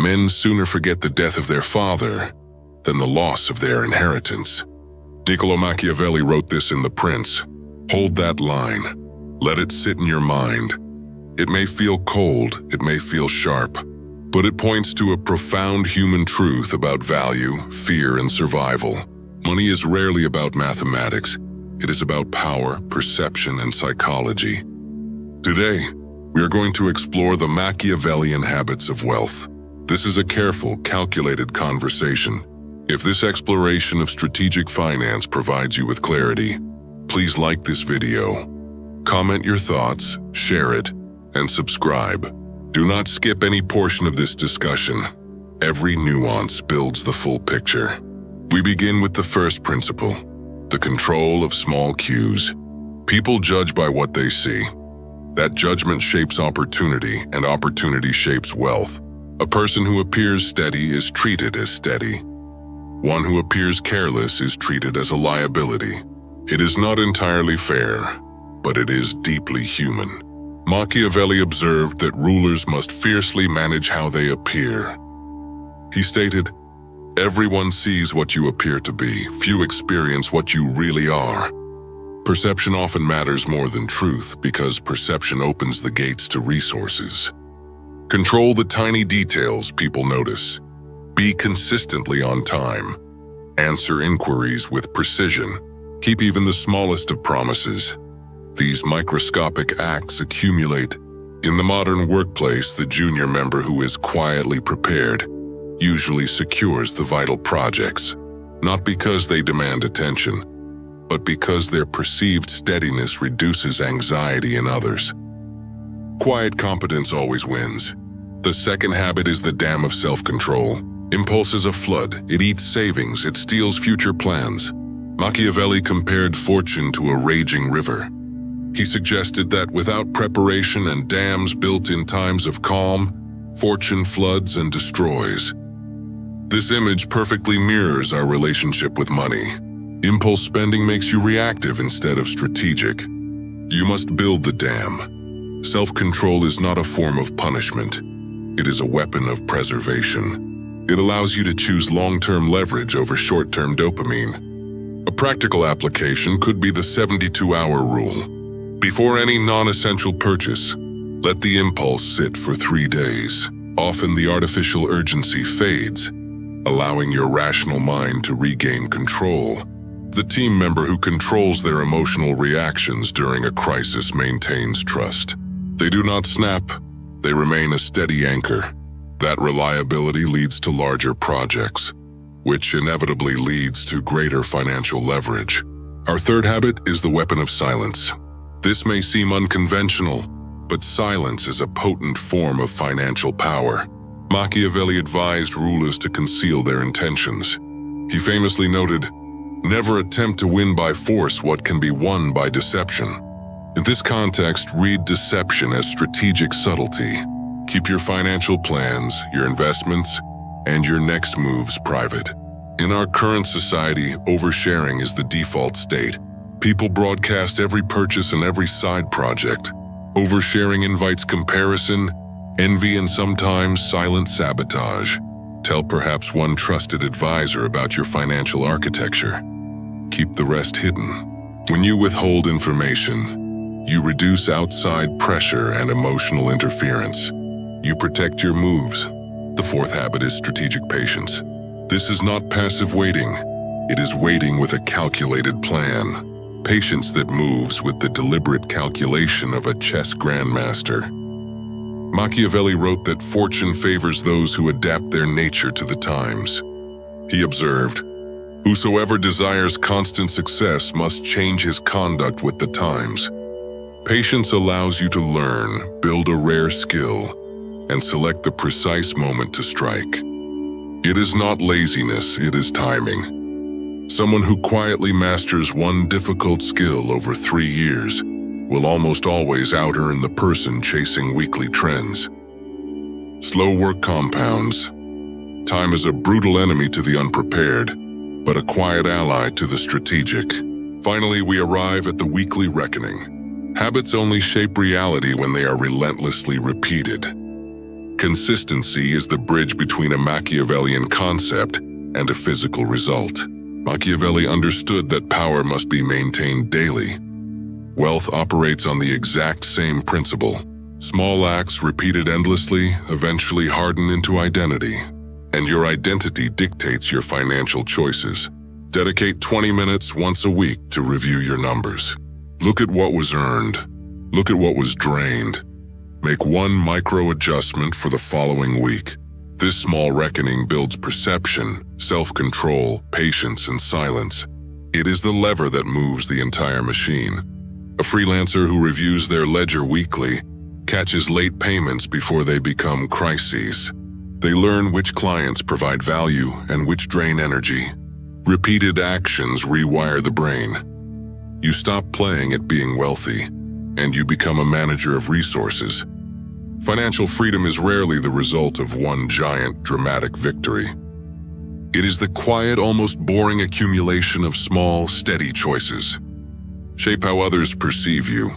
Men sooner forget the death of their father than the loss of their inheritance. Niccolo Machiavelli wrote this in The Prince. Hold that line. Let it sit in your mind. It may feel cold, it may feel sharp, but it points to a profound human truth about value, fear, and survival. Money is rarely about mathematics. It is about power, perception, and psychology. Today, we are going to explore the Machiavellian habits of wealth. This is a careful, calculated conversation. If this exploration of strategic finance provides you with clarity, please like this video, comment your thoughts, share it, and subscribe. Do not skip any portion of this discussion. Every nuance builds the full picture. We begin with the first principle, the control of small cues. People judge by what they see. That judgment shapes opportunity, and opportunity shapes wealth. A person who appears steady is treated as steady. One who appears careless is treated as a liability. It is not entirely fair, but it is deeply human. Machiavelli observed that rulers must fiercely manage how they appear. He stated, "Everyone sees what you appear to be. Few experience what you really are." Perception often matters more than truth because perception opens the gates to resources. Control the tiny details people notice. Be consistently on time. Answer inquiries with precision. Keep even the smallest of promises. These microscopic acts accumulate. In the modern workplace, the junior member who is quietly prepared usually secures the vital projects, not because they demand attention, but because their perceived steadiness reduces anxiety in others. Quiet competence always wins. The second habit is the dam of self-control. Impulse is a flood. It eats savings. It steals future plans. Machiavelli compared fortune to a raging river. He suggested that without preparation and dams built in times of calm, fortune floods and destroys. This image perfectly mirrors our relationship with money. Impulse spending makes you reactive instead of strategic. You must build the dam. Self-control is not a form of punishment. It is a weapon of preservation. It allows you to choose long-term leverage over short-term dopamine. A practical application could be the 72-hour rule. Before any non-essential purchase, let the impulse sit for 3 days. Often the artificial urgency fades, allowing your rational mind to regain control. The team member who controls their emotional reactions during a crisis maintains trust. They do not snap. They remain a steady anchor. That reliability leads to larger projects, which inevitably leads to greater financial leverage. Our third habit is the weapon of silence. This may seem unconventional, but silence is a potent form of financial power. Machiavelli advised rulers to conceal their intentions. He famously noted, "Never attempt to win by force what can be won by deception." In this context, read deception as strategic subtlety. Keep your financial plans, your investments, and your next moves private. In our current society, oversharing is the default state. People broadcast every purchase and every side project. Oversharing invites comparison, envy, and sometimes silent sabotage. Tell perhaps one trusted advisor about your financial architecture. Keep the rest hidden. When you withhold information, you reduce outside pressure and emotional interference. You protect your moves. The fourth habit is strategic patience. This is not passive waiting. It is waiting with a calculated plan. Patience that moves with the deliberate calculation of a chess grandmaster. Machiavelli wrote that fortune favors those who adapt their nature to the times. He observed, "Whosoever desires constant success must change his conduct with the times." Patience allows you to learn, build a rare skill, and select the precise moment to strike. It is not laziness, it is timing. Someone who quietly masters one difficult skill over 3 years will almost always out-earn the person chasing weekly trends. Slow work compounds. Time is a brutal enemy to the unprepared, but a quiet ally to the strategic. Finally, we arrive at the weekly reckoning. Habits only shape reality when they are relentlessly repeated. Consistency is the bridge between a Machiavellian concept and a physical result. Machiavelli understood that power must be maintained daily. Wealth operates on the exact same principle. Small acts repeated endlessly eventually harden into identity, and your identity dictates your financial choices. Dedicate 20 minutes once a week to review your numbers. Look at what was earned. Look at what was drained. Make one micro adjustment for the following week. This small reckoning builds perception, self-control, patience, and silence. It is the lever that moves the entire machine. A freelancer who reviews their ledger weekly catches late payments before they become crises. They learn which clients provide value and which drain energy. Repeated actions rewire the brain. You stop playing at being wealthy, and you become a manager of resources. Financial freedom is rarely the result of one giant, dramatic victory. It is the quiet, almost boring accumulation of small, steady choices. Shape how others perceive you.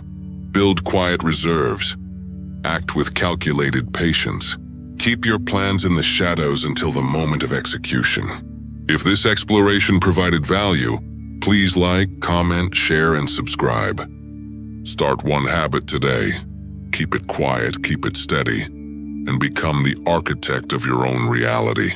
Build quiet reserves. Act with calculated patience. Keep your plans in the shadows until the moment of execution. If this exploration provided value, please like, comment, share, and subscribe. Start one habit today. Keep it quiet, keep it steady, and become the architect of your own reality.